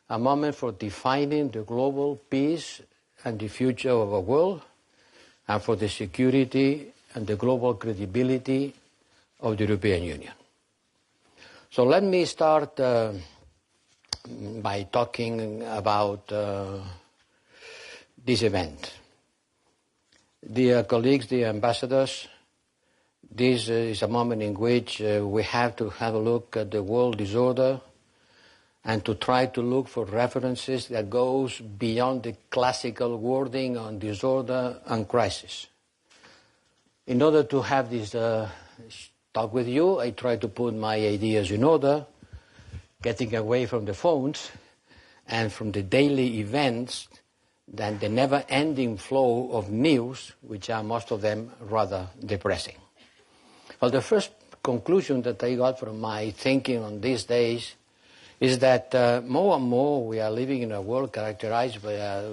a moment for defining the global peace and the future of our world, and for the security and the global credibility of the European Union. So let me start by talking about this event. Dear colleagues, dear ambassadors, this is a moment in which we have to have a look at the world disorder and to try to look for references that goes beyond the classical wording on disorder and crisis. In order to have this talk with you, I try to put my ideas in order, getting away from the phones and from the daily events than the never-ending flow of news, which are most of them rather depressing. Well, the first conclusion that I got from my thinking on these days is that more and more we are living in a world characterized by a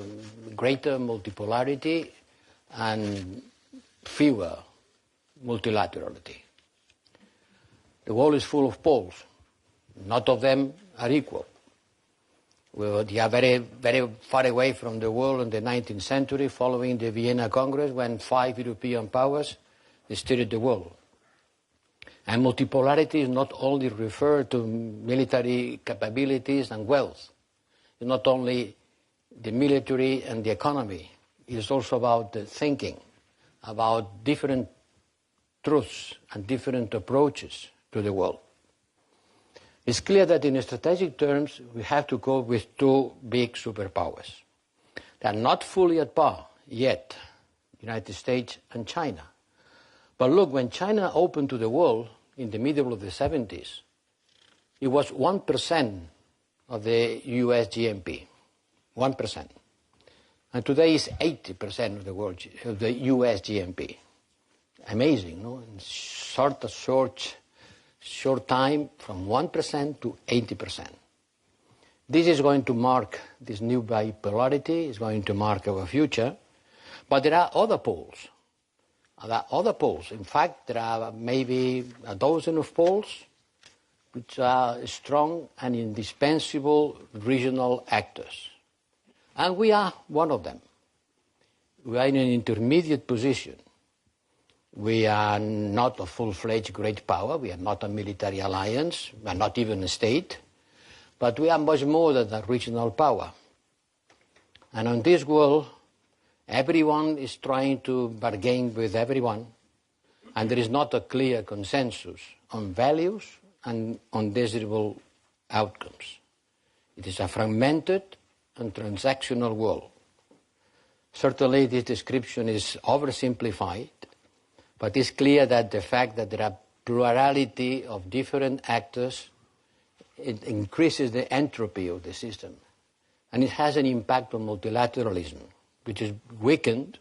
greater multipolarity and fewer multilaterality. The world is full of poles. Not all of them are equal. We are very, very far away from the world in the 19th century following the Vienna Congress when 5 European powers steered the world. And multipolarity is not only referred to military capabilities and wealth. It's not only the military and the economy. It's also about the thinking, about different truths and different approaches to the world. It's clear that in strategic terms, we have to cope with two big superpowers. They are not fully at par yet, the United States and China. But look, when China opened to the world in the middle of the 70s, it was 1% of the US GNP, 1%. And today it's 80% of the US GNP. Amazing, no? In short time, from 1% to 80%. This is going to mark this new bipolarity, is going to mark our future, but there are other poles. There are other poles. In fact, there are maybe a dozen of poles which are strong and indispensable regional actors. And we are one of them. We are in an intermediate position. We are not a full-fledged great power. We are not a military alliance. We are not even a state. But we are much more than a regional power. And in this world, everyone is trying to bargain with everyone, and there is not a clear consensus on values and on desirable outcomes. It is a fragmented and transactional world. Certainly this description is oversimplified, but it's clear that the fact that there are plurality of different actors, it increases the entropy of the system, and it has an impact on multilateralism, which is weakened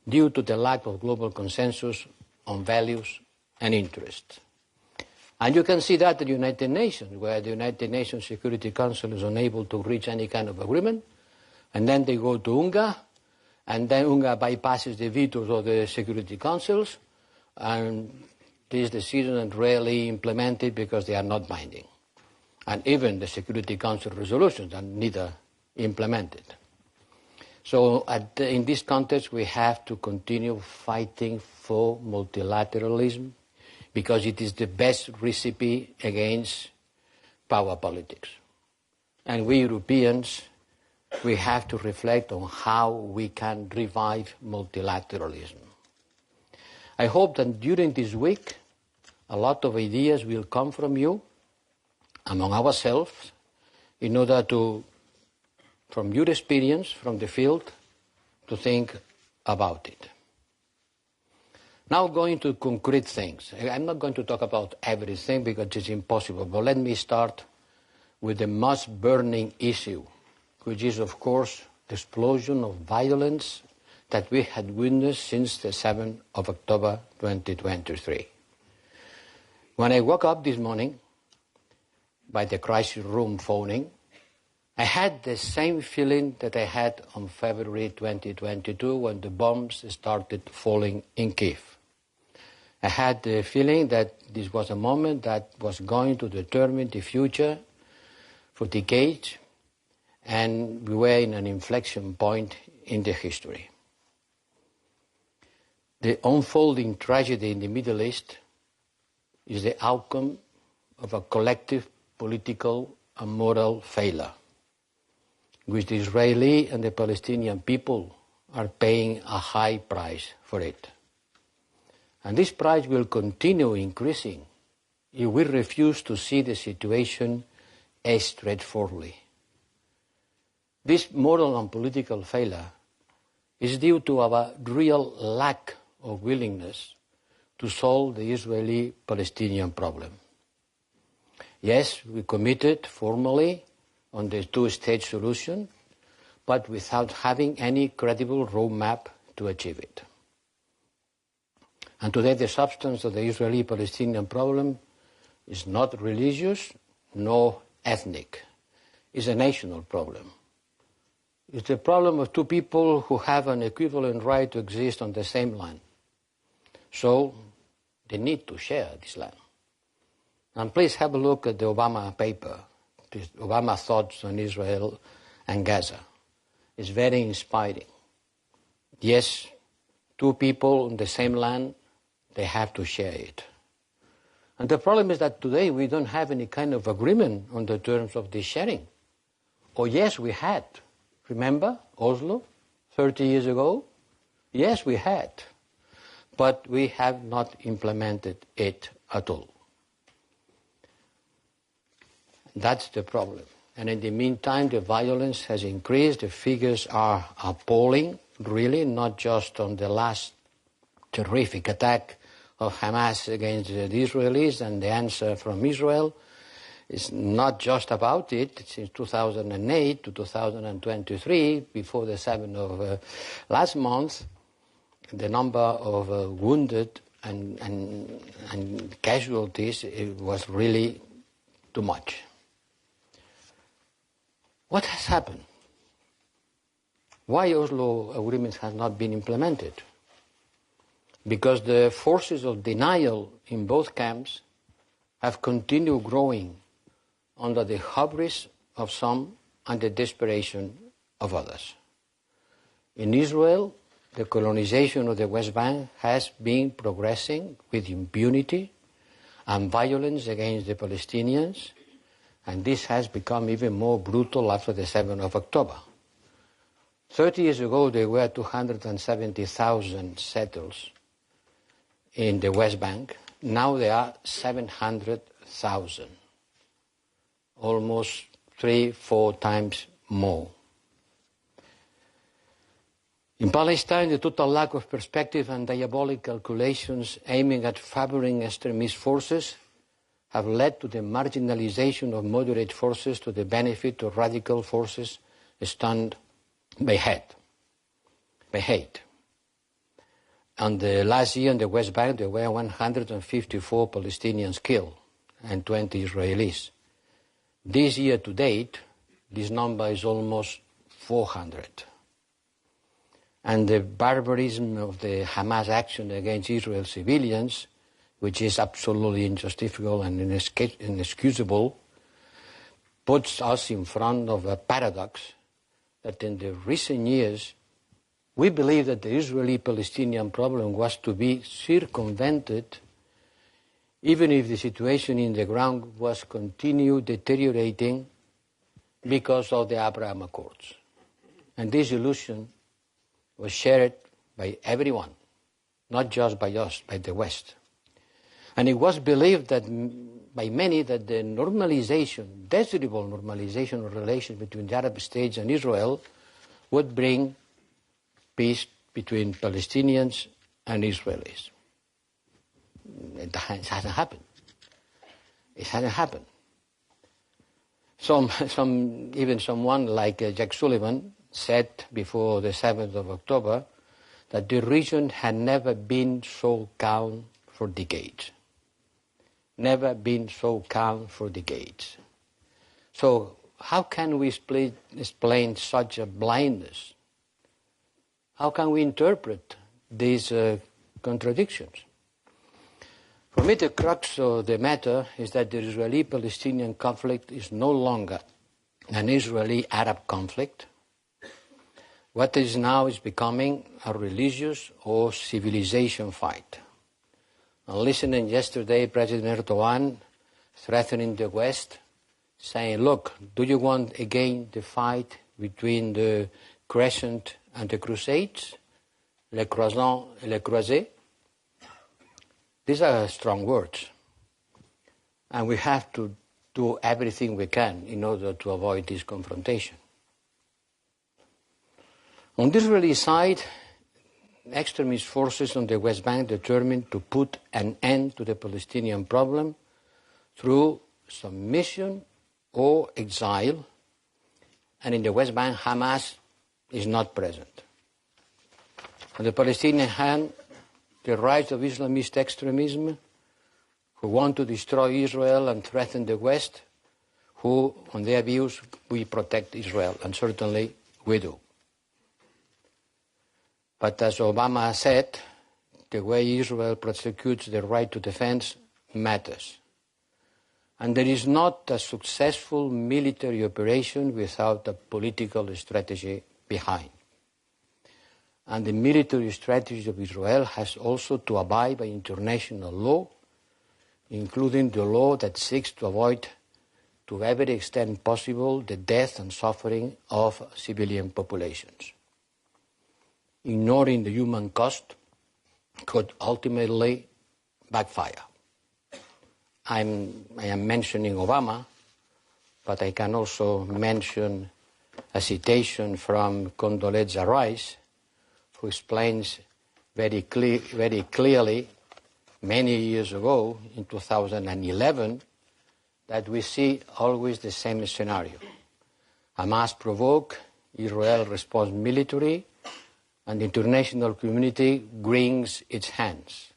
due to the lack of global consensus on values and interests. And you can see that at the United Nations, where the United Nations Security Council is unable to reach any kind of agreement, and then they go to UNGA, and then UNGA bypasses the vetoes of the Security Councils, and these decisions are rarely implemented because they are not binding. And even the Security Council resolutions are neither implemented. So in this context, we have to continue fighting for multilateralism because it is the best recipe against power politics. And we Europeans, we have to reflect on how we can revive multilateralism. I hope that during this week, a lot of ideas will come from you, among ourselves, in order to, from your experience, from the field, to think about it. Now going to concrete things. I'm not going to talk about everything because it's impossible, but let me start with the most burning issue, which is, of course, the explosion of violence that we had witnessed since the 7th of October 2023. When I woke up this morning, by the crisis room phoning, I had the same feeling that I had on February 2022 when the bombs started falling in Kyiv. I had the feeling that this was a moment that was going to determine the future for decades, and we were in an inflection point in the history. The unfolding tragedy in the Middle East is the outcome of a collective political and moral failure, which the Israeli and the Palestinian people are paying a high price for it. And this price will continue increasing if we refuse to see the situation as straightforwardly. This moral and political failure is due to our real lack of willingness to solve the Israeli-Palestinian problem. Yes, we committed formally on the two-state solution, but without having any credible roadmap to achieve it. And today the substance of the Israeli-Palestinian problem is not religious nor ethnic. It's a national problem. It's the problem of two people who have an equivalent right to exist on the same land. So they need to share this land. And please have a look at the Obama paper, the Obama thoughts on Israel and Gaza. It's very inspiring. Yes, two people on the same land, they have to share it. And the problem is that today we don't have any kind of agreement on the terms of this sharing. Oh yes, we had. Remember Oslo 30 years ago? Yes, we had. But we have not implemented it at all. That's the problem. And in the meantime, the violence has increased. The figures are appalling, really, not just on the last terrific attack of Hamas against the Israelis and the answer from Israel. It's not just about it. Since 2008 to 2023, before the 7th of last month, the number of wounded and casualties was really too much. What has happened? Why Oslo agreements have not been implemented? Because the forces of denial in both camps have continued growing under the hubris of some and the desperation of others. In Israel, the colonization of the West Bank has been progressing with impunity and violence against the Palestinians, and this has become even more brutal after the 7th of October. 30 years ago, there were 270,000 settlers in the West Bank. Now there are 700,000, almost 3-4 times more. In Palestine, the total lack of perspective and diabolic calculations aiming at favoring extremist forces have led to the marginalization of moderate forces to the benefit of radical forces stunned by hate. And last year in the West Bank, there were 154 Palestinians killed and 20 Israelis. This year to date, this number is almost 400. And the barbarism of the Hamas action against Israel civilians, which is absolutely injustifiable and inexcusable, puts us in front of a paradox that in the recent years, we believe that the Israeli-Palestinian problem was to be circumvented even if the situation in the ground was continue deteriorating because of the Abraham Accords. And this illusion was shared by everyone, not just by us, by the West. And it was believed that by many that the normalization, desirable normalization of relations between the Arab states and Israel would bring peace between Palestinians and Israelis. It hasn't happened. It hasn't happened. Even someone like Jack Sullivan said before the 7th of October that the region had never been so calm for decades. Never been so calm for decades. So how can we explain such a blindness? How can we interpret these contradictions? For me, the crux of the matter is that the Israeli-Palestinian conflict is no longer an Israeli-Arab conflict. What is now is becoming a religious or civilization fight. And listening yesterday, President Erdogan threatening the West, saying, look, do you want again the fight between the Crescent and the Crusades, les croisants et les croisés? These are strong words. And we have to do everything we can in order to avoid this confrontation. On the Israeli side, extremist forces on the West Bank determined to put an end to the Palestinian problem through submission or exile, and in the West Bank, Hamas is not present. On the Palestinian hand, the rise of Islamist extremism, who want to destroy Israel and threaten the West, who, on their views, we protect Israel, and certainly we do. But as Obama said, the way Israel prosecutes the right to defense matters. And there is not a successful military operation without a political strategy behind. And the military strategy of Israel has also to abide by international law, including the law that seeks to avoid, to every extent possible, the death and suffering of civilian populations. Ignoring the human cost could ultimately backfire. I am mentioning Obama, but I can also mention a citation from Condoleezza Rice, who explains very clearly many years ago, in 2011, that we see always the same scenario. Hamas provoke, Israel responds military, and the international community wrings its hands.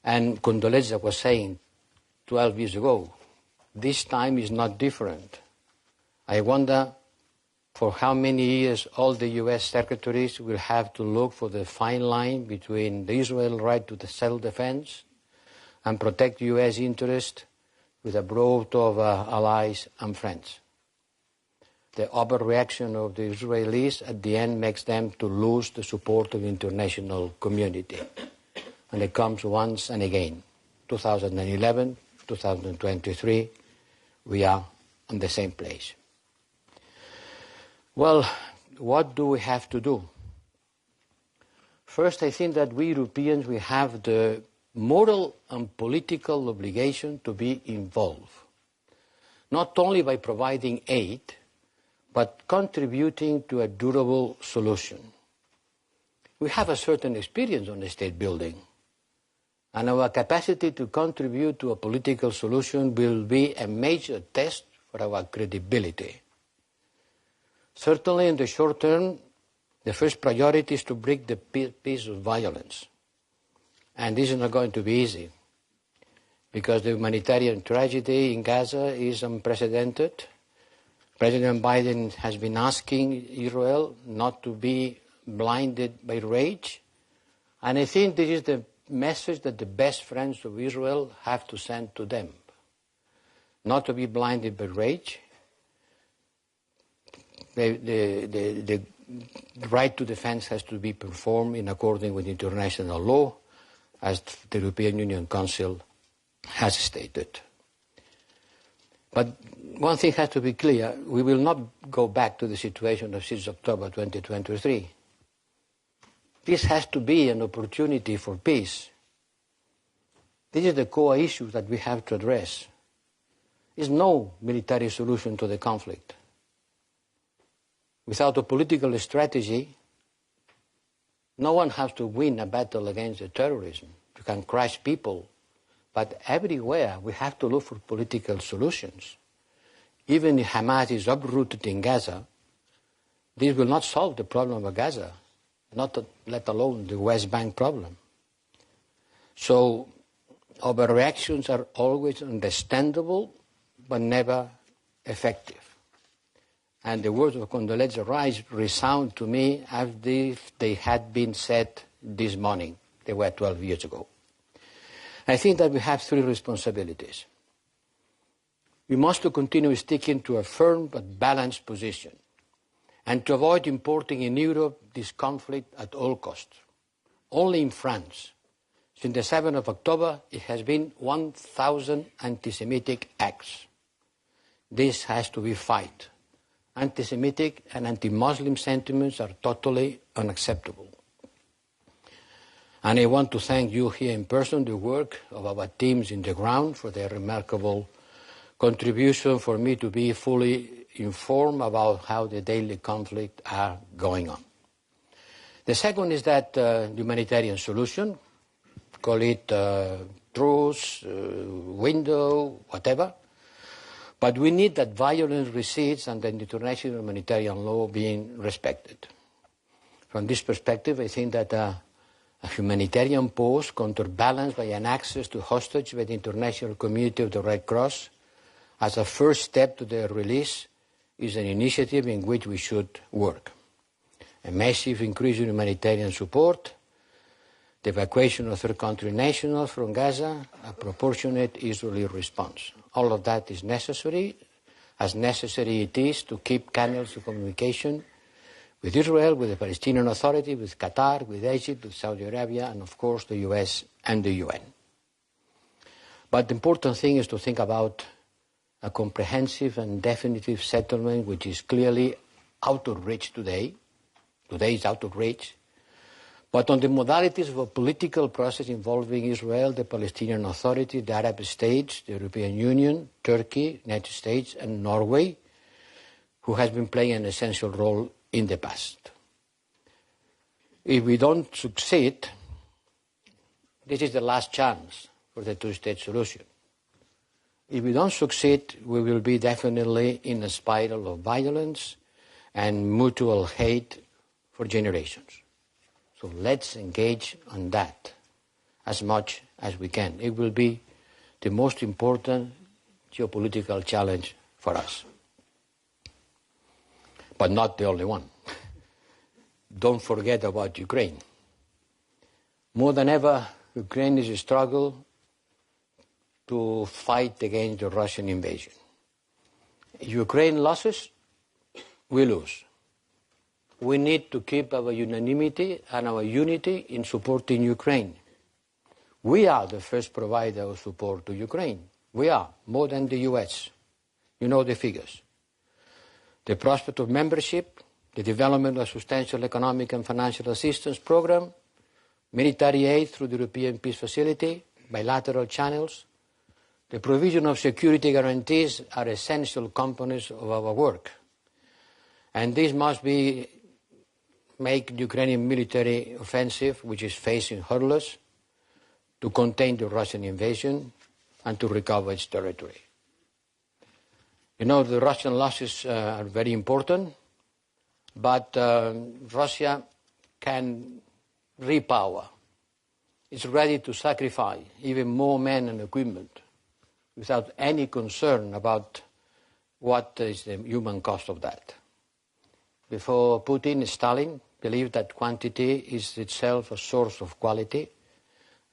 And Condoleezza was saying 12 years ago, this time is not different. I wonder for how many years all the U.S. secretaries will have to look for the fine line between the Israel right to the self-defense and protect U.S. interest with a broad of allies and friends. The overreaction of the Israelis at the end makes them to lose the support of the international community. And it comes once and again. 2011, 2023, we are in the same place. Well, what do we have to do? First, I think that we Europeans, we have the moral and political obligation to be involved, not only by providing aid, but contributing to a durable solution. We have a certain experience on the state building, and our capacity to contribute to a political solution will be a major test for our credibility. Certainly in the short term, the first priority is to break the peace of violence. And this is not going to be easy, because the humanitarian tragedy in Gaza is unprecedented. President Biden has been asking Israel not to be blinded by rage. And I think this is the message that the best friends of Israel have to send to them. Not to be blinded by rage. The right to defense has to be performed in accordance with international law, as the European Union Council has stated. But one thing has to be clear, we will not go back to the situation of 6 October 2023. This has to be an opportunity for peace. This is the core issue that we have to address. There is no military solution to the conflict. Without a political strategy, no one has to win a battle against the terrorism. You can crush people, but everywhere we have to look for political solutions. Even if Hamas is uprooted in Gaza, this will not solve the problem of Gaza, let alone the West Bank problem. So overreactions are always understandable, but never effective. And the words of Condoleezza Rice resound to me as if they had been said this morning. They were 12 years ago. I think that we have three responsibilities. we must continue sticking to a firm but balanced position and to avoid importing in Europe this conflict at all costs. Only in France, since the 7th of October, it has been 1,000 anti-Semitic acts. This has to be fought. Anti-Semitic and anti-Muslim sentiments are totally unacceptable. And I want to thank you here in person, the work of our teams in the ground, for their remarkable contribution for me to be fully informed about how the daily conflict are going on. The second is that humanitarian solution, call it truce, window, whatever, but we need that violence recedes and the international humanitarian law being respected. From this perspective, I think that a humanitarian pause counterbalanced by an access to hostages by the international community of the Red Cross as a first step to their release is an initiative in which we should work. A massive increase in humanitarian support, the evacuation of third country nationals from Gaza, a proportionate Israeli response. All of that is necessary, as necessary it is to keep channels of communication with Israel, with the Palestinian Authority, with Qatar, with Egypt, with Saudi Arabia, and of course the US and the UN. But the important thing is to think about a comprehensive and definitive settlement which is clearly out of reach today. Today is out of reach. But on the modalities of a political process involving Israel, the Palestinian Authority, the Arab states, the European Union, Turkey, United States, and Norway, who has been playing an essential role in the past. If we don't succeed, this is the last chance for the two-state solution. If we don't succeed, we will be definitely in a spiral of violence and mutual hate for generations. So let's engage on that as much as we can. It will be the most important geopolitical challenge for us. But not the only one. Don't forget about Ukraine. More than ever, Ukraine is a struggle to fight against the Russian invasion. If Ukraine loses, we lose. We need to keep our unanimity and our unity in supporting Ukraine. We are the first provider of support to Ukraine. We are, more than the US. You know the figures. The prospect of membership, the development of a substantial economic and financial assistance program, military aid through the European Peace Facility, bilateral channels, the provision of security guarantees are essential components of our work. And this must make the Ukrainian military offensive, which is facing hurdles, to contain the Russian invasion and to recover its territory. You know, the Russian losses are very important, but Russia can repower. It's ready to sacrifice even more men and equipment without any concern about what is the human cost of that. Before Putin, Stalin believed that quantity is itself a source of quality,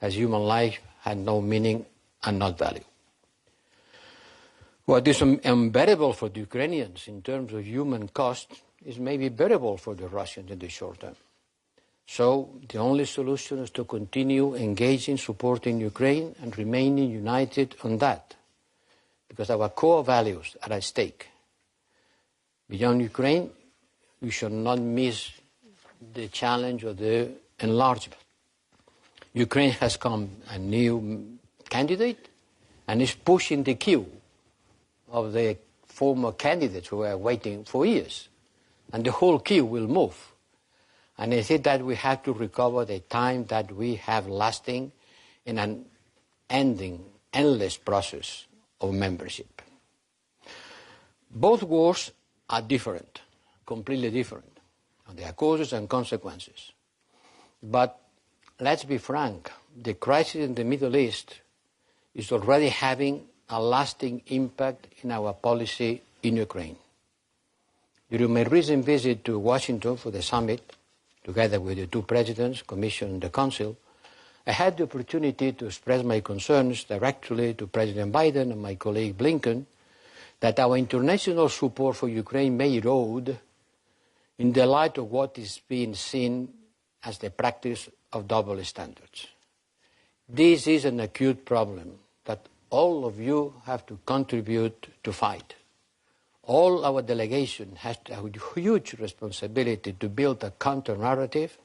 as human life had no meaning and not value. What is unbearable for the Ukrainians in terms of human cost is maybe bearable for the Russians in the short term. So the only solution is to continue engaging, supporting Ukraine and remaining united on that, because our core values are at stake. Beyond Ukraine, we should not miss the challenge of the enlargement. Ukraine has come a new candidate and is pushing the queue of the former candidates who were waiting for years. And the whole queue will move. And I think that we have to recover the time that we have lasting in an endless process of membership. Both wars are different, completely different. There are causes and consequences. But let's be frank, the crisis in the Middle East is already having a lasting impact in our policy in Ukraine. During my recent visit to Washington for the summit, together with the two presidents, Commission and the Council, I had the opportunity to express my concerns directly to President Biden and my colleague Blinken that our international support for Ukraine may erode in the light of what is being seen as the practice of double standards. This is an acute problem that all of you have to contribute to fight. All our delegation has a huge responsibility to build a counter-narrative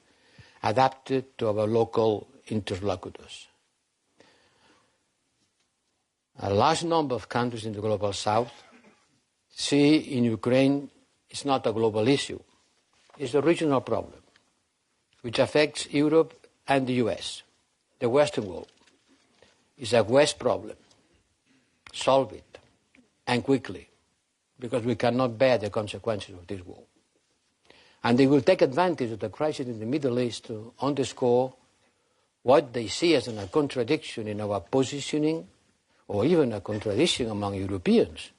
adapted to our local interlocutors. A large number of countries in the Global South see in Ukraine it's not a global issue. It's a regional problem which affects Europe and the US, the Western world. It's a West problem. Solve it, and quickly, because we cannot bear the consequences of this war. And they will take advantage of the crisis in the Middle East to underscore what they see as a contradiction in our positioning, or even a contradiction among Europeans,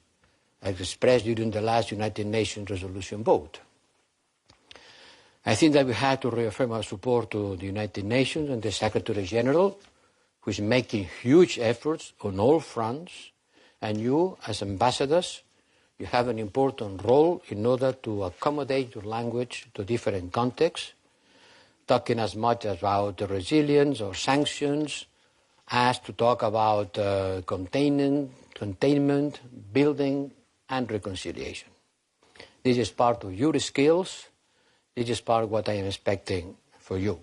as expressed during the last United Nations resolution vote. I think that we have to reaffirm our support to the United Nations and the Secretary General, who is making huge efforts on all fronts, and you, as ambassadors, you have an important role in order to accommodate your language to different contexts, talking as much about resilience or sanctions as to talk about containment, building, and reconciliation. This is part of your skills. This is part of what I am expecting for you.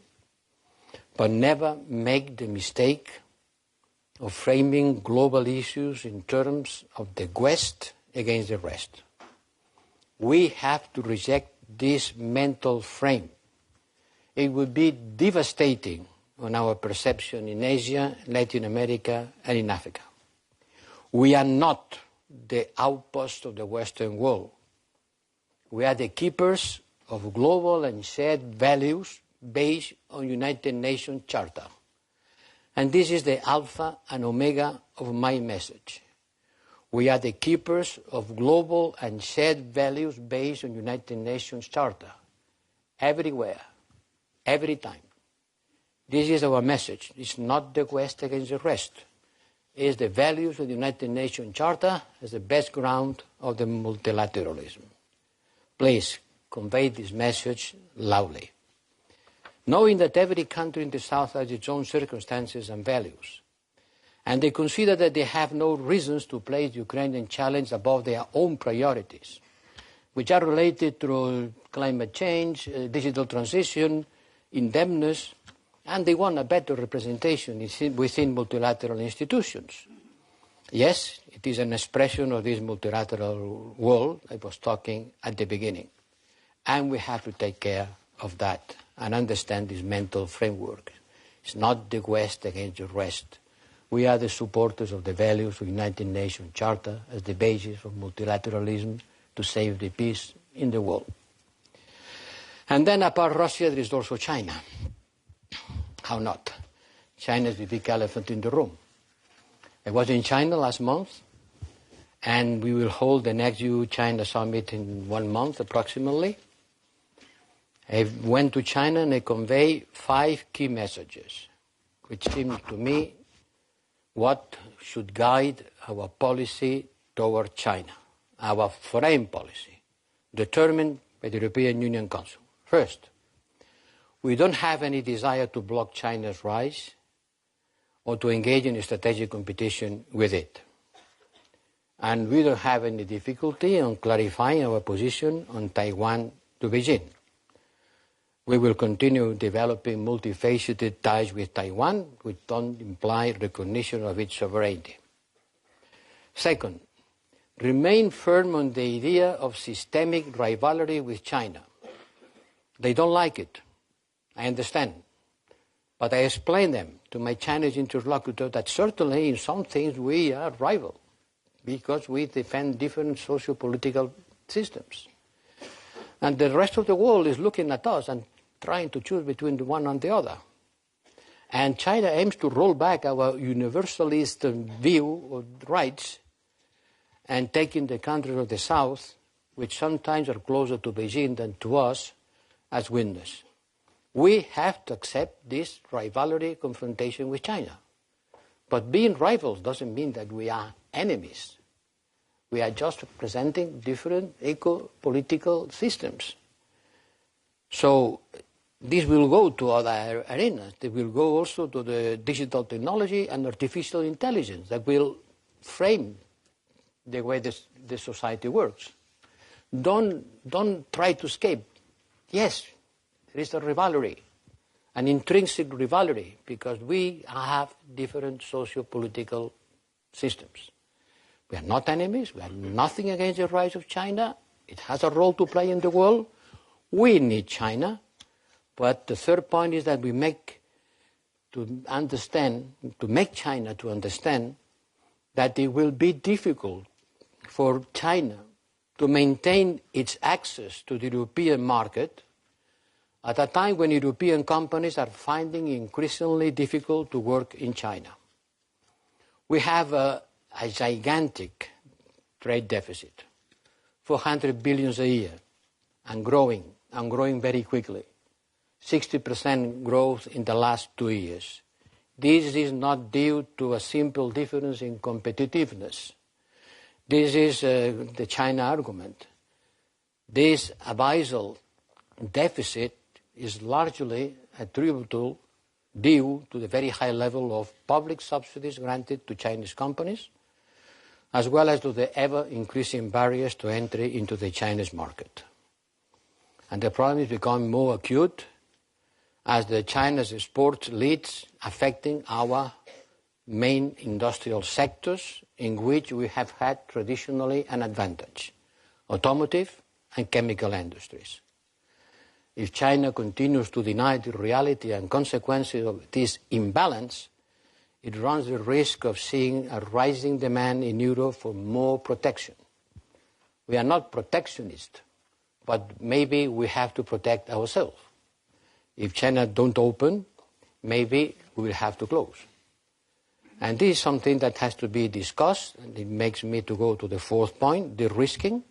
But never make the mistake of framing global issues in terms of the West against the rest. We have to reject this mental frame. It would be devastating on our perception in Asia, Latin America, and in Africa. We are not the outpost of the Western world. We are the keepers of global and shared values based on United Nations Charter. And this is the alpha and omega of my message. We are the keepers of global and shared values based on United Nations Charter. Everywhere, every time. This is our message. It's not the West against the rest. It's the values of the United Nations Charter as the best ground of the multilateralism. Please convey this message loudly. Knowing that every country in the South has its own circumstances and values, and they consider that they have no reasons to place the Ukrainian challenge above their own priorities, which are related to climate change, digital transition, indebtedness, and they want a better representation within multilateral institutions. Yes, it is an expression of this multilateral world I was talking at the beginning. And we have to take care of that and understand this mental framework. It's not the West against the rest. We are the supporters of the values of the United Nations Charter as the basis of multilateralism to save the peace in the world. And then apart Russia, there is also China. How not? China is the big elephant in the room. I was in China last month, and we will hold the next EU-China summit in 1 month approximately. I went to China and I conveyed 5 key messages, which seem to me what should guide our policy toward China, our foreign policy, determined by the European Union Council. First, we don't have any desire to block China's rise or to engage in a strategic competition with it. And we don't have any difficulty on clarifying our position on Taiwan to Beijing. We will continue developing multifaceted ties with Taiwan, which don't imply recognition of its sovereignty. Second, remain firm on the idea of systemic rivalry with China. They don't like it. I understand. But I explain them to my Chinese interlocutor that certainly in some things we are rival because we defend different socio-political systems. And the rest of the world is looking at us and trying to choose between the one and the other. And China aims to roll back our universalist view of rights and taking the countries of the South, which sometimes are closer to Beijing than to us, as witness. We have to accept this rivalry confrontation with China. But being rivals doesn't mean that we are enemies. We are just presenting different eco-political systems. So this will go to other arenas. They will go also to the digital technology and artificial intelligence that will frame the way the society works. Don't try to escape. Yes, there is a rivalry, an intrinsic rivalry, because we have different socio-political systems. We are not enemies. We have nothing against the rise of China. It has a role to play in the world. We need China. But the third point is that we make China to understand that it will be difficult for China to maintain its access to the European market at a time when European companies are finding it increasingly difficult to work in China. We have a gigantic trade deficit, 400 billion a year, and growing very quickly. 60% growth in the last 2 years. This is not due to a simple difference in competitiveness. This is the China argument. This abyssal deficit is largely attributable due to the very high level of public subsidies granted to Chinese companies, as well as to the ever-increasing barriers to entry into the Chinese market. And the problem is becoming more acute as China's export leads affecting our main industrial sectors in which we have had traditionally an advantage, automotive and chemical industries. If China continues to deny the reality and consequences of this imbalance, it runs the risk of seeing a rising demand in Europe for more protection. We are not protectionist, but maybe we have to protect ourselves. If China don't open, maybe we will have to close. And this is something that has to be discussed, and it makes me to go to the fourth point, de-risking.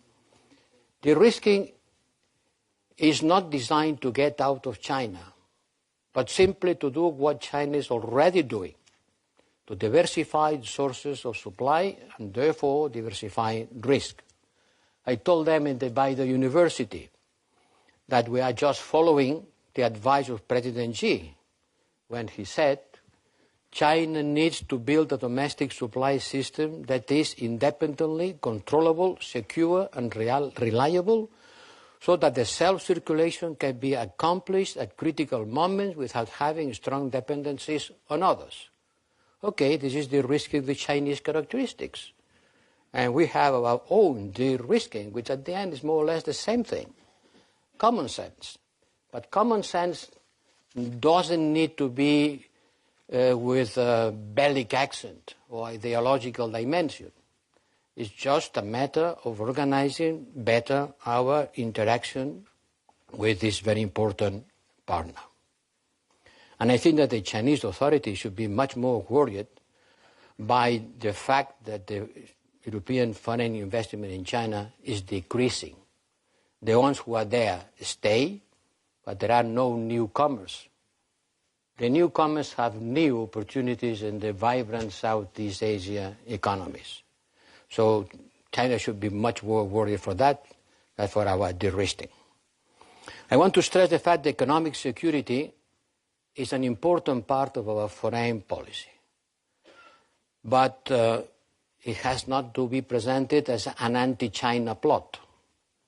De-risking is not designed to get out of China, but simply to do what China is already doing, to diversify sources of supply and therefore diversify risk. I told them by the university that we are just following the advice of President Xi when he said China needs to build a domestic supply system that is independently controllable, secure and reliable, so that the self-circulation can be accomplished at critical moments without having strong dependencies on others. Okay, this is de-risking the Chinese characteristics. And we have our own de-risking, which at the end is more or less the same thing. Common sense. But common sense doesn't need to be with a bellic accent or ideological dimension. It's just a matter of organizing better our interaction with this very important partner. And I think that the Chinese authorities should be much more worried by the fact that the European foreign investment in China is decreasing. The ones who are there stay, but there are no newcomers. The newcomers have new opportunities in the vibrant Southeast Asia economies. So China should be much more worried for that than for our de-risking. I want to stress the fact that economic security is an important part of our foreign policy. But it has not to be presented as an anti-China plot.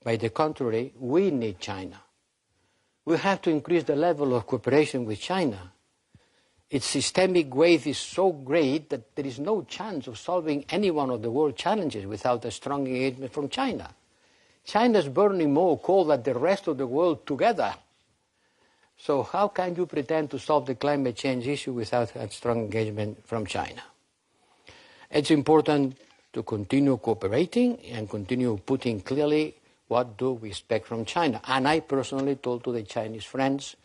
By the contrary, we need China. We have to increase the level of cooperation with China. Its systemic weight is so great that there is no chance of solving any one of the world challenges without a strong engagement from China. China is burning more coal than the rest of the world together. So how can you pretend to solve the climate change issue without a strong engagement from China? It's important to continue cooperating and continue putting clearly what do we expect from China. And I personally told to the Chinese friends,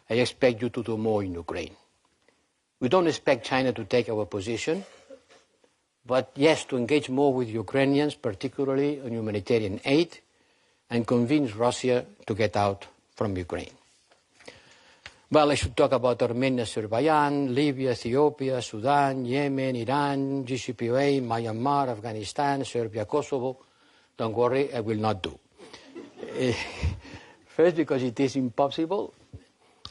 I expect you to do more in Ukraine. We don't expect China to take our position, but yes, to engage more with Ukrainians, particularly on humanitarian aid, and convince Russia to get out from Ukraine. Well, I should talk about Armenia, Azerbaijan, Libya, Ethiopia, Sudan, Yemen, Iran, GCPOA, Myanmar, Afghanistan, Serbia, Kosovo. Don't worry, I will not do. First, because it is impossible,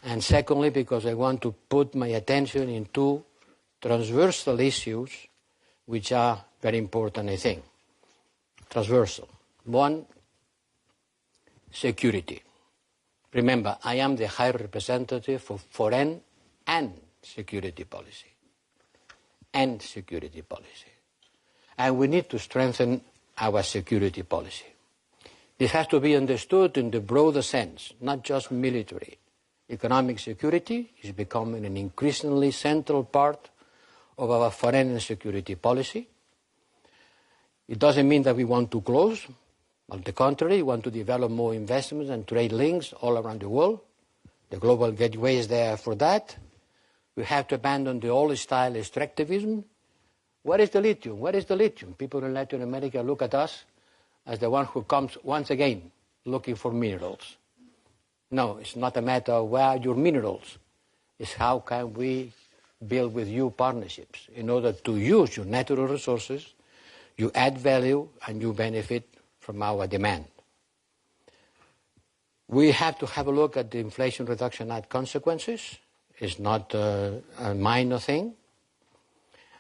and secondly, because I want to put my attention in two transversal issues which are very important, I think. Transversal. One, security. Remember, I am the High Representative for Foreign and Security Policy. And security policy. And we need to strengthen our security policy. This has to be understood in the broader sense, not just military. Economic security is becoming an increasingly central part of our foreign and security policy. It doesn't mean that we want to close. On the contrary, we want to develop more investments and trade links all around the world. The global gateway is there for that. We have to abandon the old-style extractivism. Where is the lithium? Where is the lithium? People in Latin America look at us as the one who comes once again looking for minerals. No, it's not a matter of where are your minerals. It's how can we build with you partnerships in order to use your natural resources, you add value, and you benefit from our demand. We have to have a look at the Inflation Reduction Act consequences. It's not a minor thing.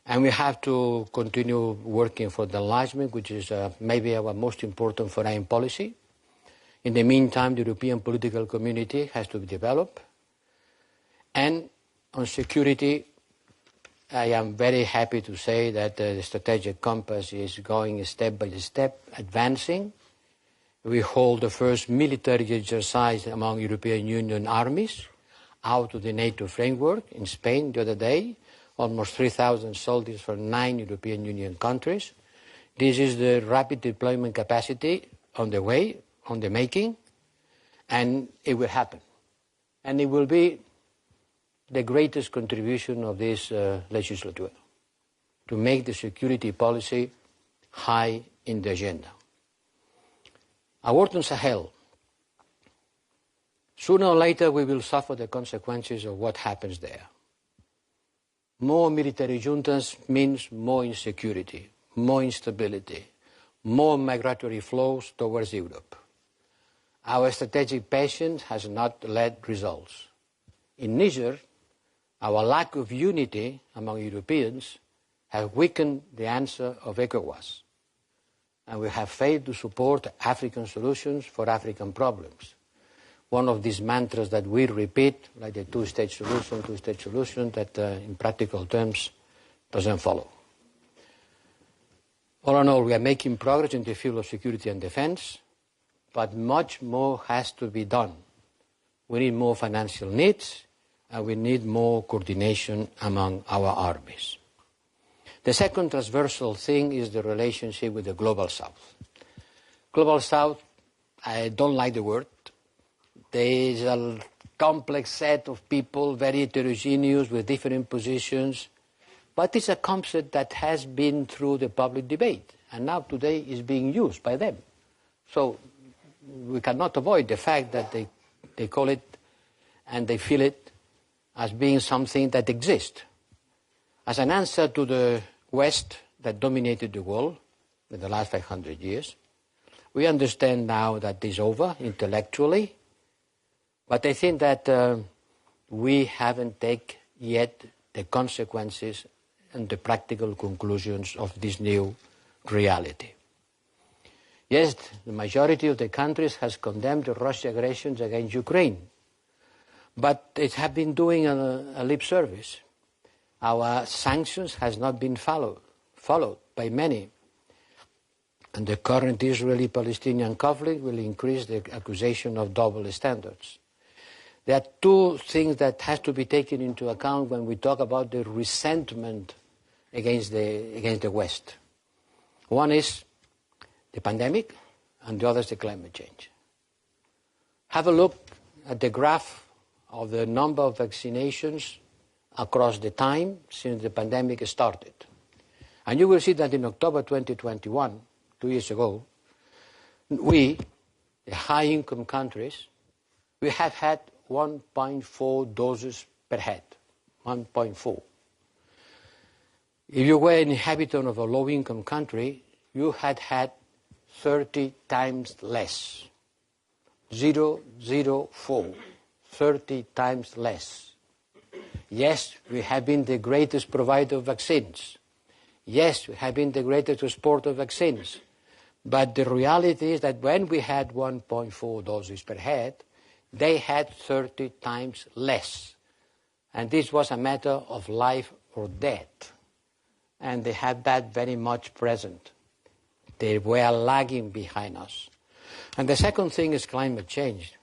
And we have to continue working for the enlargement, which is maybe our most important foreign policy. In the meantime, the European political community has to be developed. And on security, I am very happy to say that the strategic compass is going step by step, advancing. We hold the first military exercise among European Union armies out of the NATO framework in Spain the other day, almost 3,000 soldiers from 9 European Union countries. This is the rapid deployment capacity on the way, on the making, and it will happen. And it will be the greatest contribution of this legislature, to make the security policy high in the agenda. Our work on Sahel. Sooner or later we will suffer the consequences of what happens there. More military juntas means more insecurity, more instability, more migratory flows towards Europe. Our strategic patience has not led results. In Niger, our lack of unity among Europeans has weakened the answer of ECOWAS, and we have failed to support African solutions for African problems. One of these mantras that we repeat, like the two-state solution, that in practical terms doesn't follow. All in all, we are making progress in the field of security and defense, but much more has to be done. We need more financial needs, and we need more coordination among our armies. The second transversal thing is the relationship with the Global South. Global South, I don't like the word. There is a complex set of people, very heterogeneous, with different positions, but it's a concept that has been through the public debate, and now today is being used by them. So we cannot avoid the fact that they call it and they feel it as being something that exists. As an answer to the West that dominated the world in the last 500 years, we understand now that it's over intellectually, but I think that we haven't taken yet the consequences and the practical conclusions of this new reality. Yes, the majority of the countries has condemned the Russian aggressions against Ukraine, but it has been doing a lip service. Our sanctions has not been followed by many. And the current Israeli-Palestinian conflict will increase the accusation of double standards. There are two things that have to be taken into account when we talk about the resentment against the West. One is the pandemic, and the other is the climate change. Have a look at the graph of the number of vaccinations across the time since the pandemic started. And you will see that in October 2021, 2 years ago, we, the high-income countries, we have had 1.4 doses per head. 1.4. If you were an inhabitant of a low-income country, you had 30 times less. 0.04. 30 times less. Yes, we have been the greatest provider of vaccines. Yes, we have been the greatest exporter of vaccines. But the reality is that when we had 1.4 doses per head, they had 30 times less. And this was a matter of life or death. And they had that very much present. They were lagging behind us. And the second thing is climate change.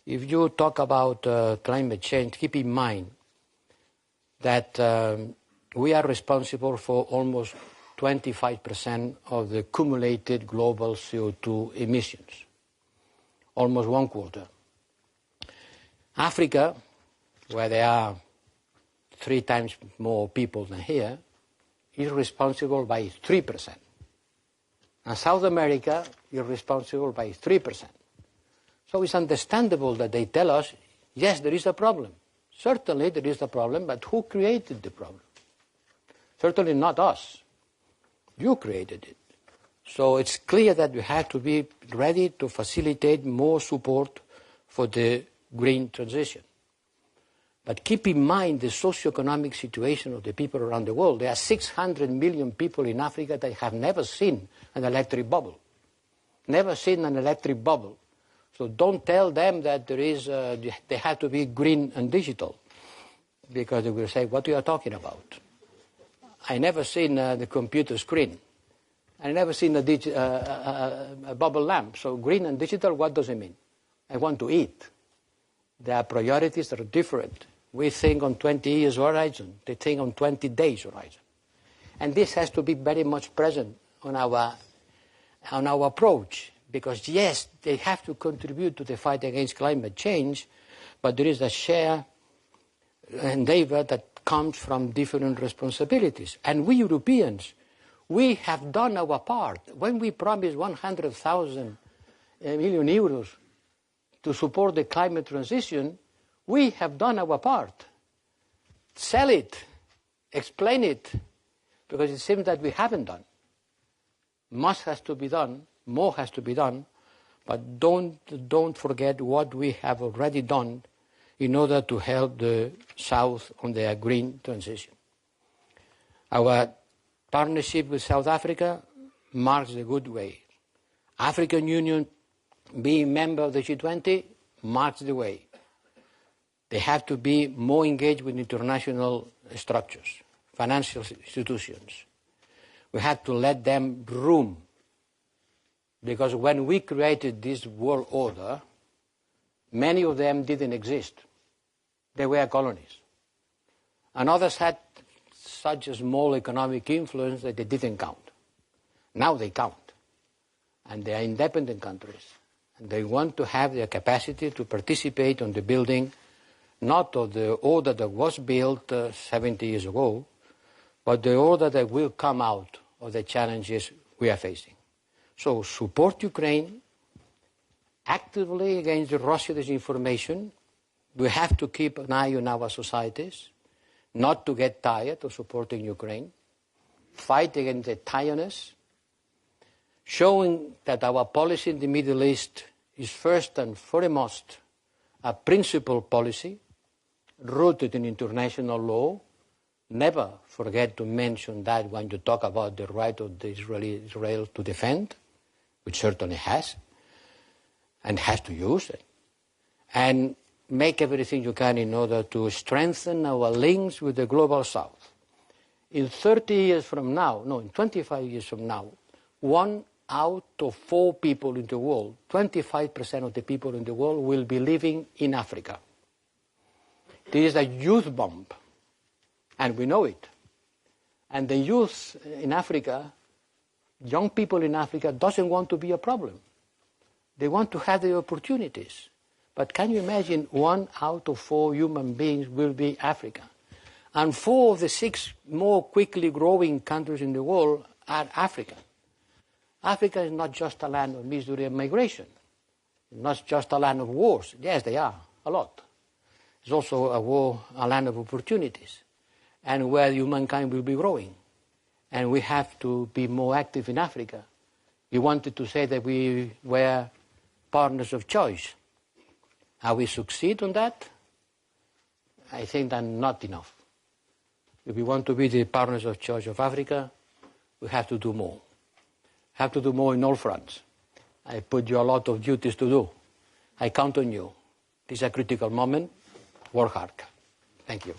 If you talk about climate change, keep in mind that we are responsible for almost 25% of the accumulated global CO2 emissions, almost 1/4. Africa, where there are 3 times more people than here, is responsible by 3%. And South America is responsible by 3%. So it's understandable that they tell us, yes, there is a problem. Certainly there is a problem, but who created the problem? Certainly not us. You created it. So it's clear that we have to be ready to facilitate more support for the green transition. But keep in mind the socioeconomic situation of the people around the world. There are 600 million people in Africa that have never seen an electric bubble. Never seen an electric bubble. So don't tell them that they have to be green and digital, because they will say, what are you talking about? I never seen the computer screen. I never seen a bubble lamp. So green and digital, what does it mean? I want to eat. Their priorities are different. We think on 20 years horizon. They think on 20 days horizon. And this has to be very much present on our approach. Because yes, they have to contribute to the fight against climate change, but there is a shared endeavor that comes from different responsibilities. And we Europeans, we have done our part. When we promised 100,000 million euros to support the climate transition, we have done our part. Sell it, explain it, because it seems that we haven't done. Much has to be done. More has to be done, but don't forget what we have already done in order to help the South on their green transition. Our partnership with South Africa marks the good way. African Union, being member of the G20, marks the way. They have to be more engaged with international structures, financial institutions. We have to let them room. Because when we created this world order, many of them didn't exist. They were colonies. And others had such a small economic influence that they didn't count. Now they count. And they are independent countries. And they want to have their capacity to participate on the building, not of the order that was built 70 years ago, but the order that will come out of the challenges we are facing. So support Ukraine actively against the Russian disinformation. We have to keep an eye on our societies, not to get tired of supporting Ukraine. Fight against the tyrannous, showing that our policy in the Middle East is first and foremost a principled policy rooted in international law. Never forget to mention that when you talk about the right of Israel to defend, which certainly has, and has to use it, and make everything you can in order to strengthen our links with the global South. In 30 years from now, no, in 25 years from now, 1 out of 4 people in the world, 25% of the people in the world will be living in Africa. This is a youth bomb, and we know it. And the youth in Africa, young people in Africa, doesn't want to be a problem. They want to have the opportunities. But can you imagine 1 out of 4 human beings will be African? And 4 of the 6 more quickly growing countries in the world are African. Africa is not just a land of misery and migration. Not just a land of wars. Yes, they are, a lot. It's also a land of opportunities, and where humankind will be growing. And we have to be more active in Africa. You wanted to say that we were partners of choice. Are we succeed on that? I think that not enough. If we want to be the partners of choice of Africa, we have to do more. Have to do more in all fronts. I put you a lot of duties to do. I count on you. This is a critical moment. Work hard. Thank you.